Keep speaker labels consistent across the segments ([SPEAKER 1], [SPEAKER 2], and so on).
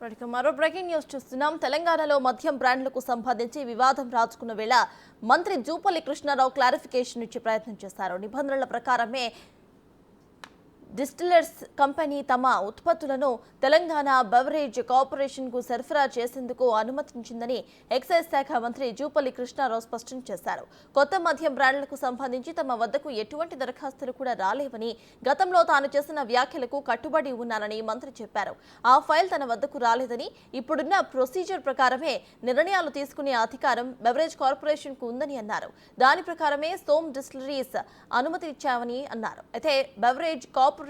[SPEAKER 1] మరో breaking news చూస్తున్నాం. తెలంగాణలో మద్యం బ్రాండ్లకు సంబంధించి వివాదం రాజుకున్న వేళ మంత్రి జూపల్లి కృష్ణారావు క్లారిఫికేషన్ ఇచ్చే ప్రయత్నం చేశారు. నిబంధనల ప్రకారమే డిస్టిలర్స్ కంపెనీ తమ ఉత్పత్తులను తెలంగాణ బెవరేజ్ కార్పొరేషన్ కు సరఫరా చేసేందుకు అనుమతించిందని ఎక్సైజ్ శాఖ మంత్రి జూపల్లి కృష్ణారావు స్పష్టం చేశారు. కొత్త మద్యం బ్రాండ్లకు సంబంధించి తమ వద్దకు ఎటువంటి దరఖాస్తులు కూడా రాలేవని, గతంలో తాను చేసిన వ్యాఖ్యలకు కట్టుబడి ఉన్నానని మంత్రి చెప్పారు. ఆ ఫైల్ తన వద్దకు రాలేదని, ఇప్పుడున్న ప్రొసీజర్ ప్రకారమే నిర్ణయాలు తీసుకునే అధికారం బెవరేజ్ కార్పొరేషన్ కు ఉందని అన్నారు. దాని ప్రకారమే సోమ్ డిస్టిలరీస్ అనుమతి ఇచ్చామని అన్నారు. అయితే బెవరేజ్ కార్పొరేషన్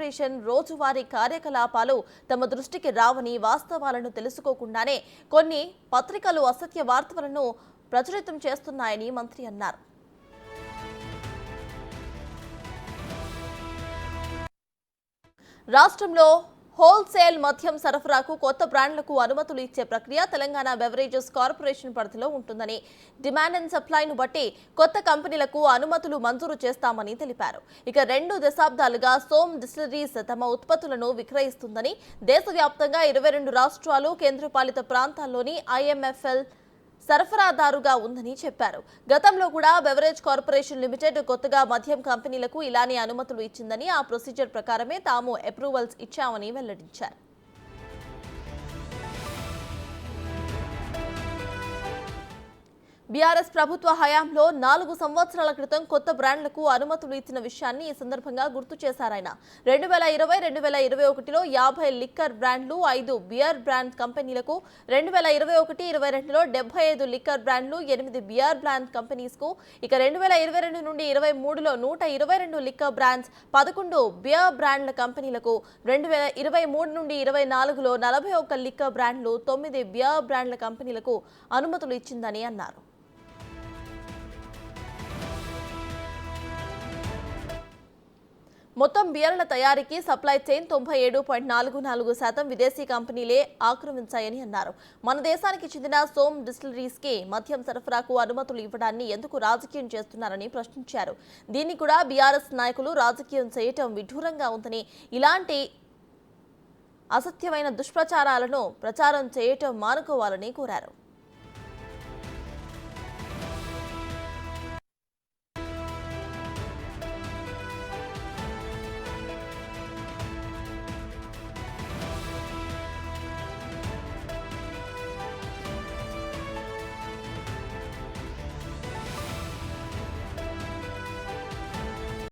[SPEAKER 1] రోజువారీ కార్యకలాపాలు తమ దృష్టికి రావని, వాస్తవాలను తెలుసుకోకుండానే కొన్ని పత్రికలు అసత్య వార్తలను ప్రచురితం చేస్తున్నాయని మంత్రి అన్నారు. రాష్ట్రంలో హోల్సేల్ మద్యం సరఫరాకు కొత్త బ్రాండ్లకు అనుమతులు ఇచ్చే ప్రక్రియ తెలంగాణ బెవరేజెస్ కార్పొరేషన్ పరిధిలో ఉంటుందని, డిమాండ్ అండ్ సప్లైను బట్టి కొత్త కంపెనీలకు అనుమతులు మంజూరు చేస్తామని తెలిపారు. ఇక 2 దశాబ్దాలుగా సోమ్ డిస్టిలరీస్ తమ ఉత్పత్తులను విక్రయిస్తుందని, దేశవ్యాప్తంగా 22 రాష్ట్రాలు, కేంద్రపాలిత ప్రాంతాల్లోని IMFL సరఫరాదారుగా ఉందని చెప్పారు. గతంలో కూడా బెవరేజ్ కార్పొరేషన్ లిమిటెడ్ కొత్తగా మద్యం కంపెనీలకు ఇలానే అనుమతులు ఇచ్చిందని, ఆ ప్రొసీజర్ ప్రకారమే తాము అప్రూవల్స్ ఇచ్చామని వెల్లడించారు. బీఆర్ఎస్ ప్రభుత్వ హయాంలో 4 సంవత్సరాల క్రితం కొత్త బ్రాండ్లకు అనుమతులు ఇచ్చిన విషయాన్ని ఈ సందర్భంగా గుర్తు చేశారాయన. 2020-2021లో 50 లిక్కర్ బ్రాండ్లు, 5 బియర్ బ్రాండ్ కంపెనీలకు, 2021-22లో 75 లిక్కర్ బ్రాండ్లు, 8 బియర్ బ్రాండ్ కంపెనీస్కు, ఇక 2022 నుండి 23లో 122 లిక్కర్ బ్రాండ్స్, 11 బియర్ బ్రాండ్ల కంపెనీలకు, 2023 నుండి 24లో 41 లిక్కర్ బ్రాండ్లు, 9 బియర్ బ్రాండ్ల కంపెనీలకు అనుమతులు ఇచ్చిందని అన్నారు. మొత్తం బియర్ల తయారీకి సప్లై చైన్ 97.44% విదేశీ కంపెనీలే ఆక్రమించాయని అన్నారు. మన దేశానికి చెందిన సోమ్ డిస్టిలరీస్కి మద్యం సరఫరాకు అనుమతులు ఇవ్వడాన్ని ఎందుకు రాజకీయం చేస్తున్నారని ప్రశ్నించారు. దీన్ని కూడా బీఆర్ఎస్ నాయకులు రాజకీయం చేయటం విడ్డూరంగా ఉందని, ఇలాంటి అసత్యమైన దుష్ప్రచారాలను ప్రచారం చేయటం మానుకోవాలని కోరారు.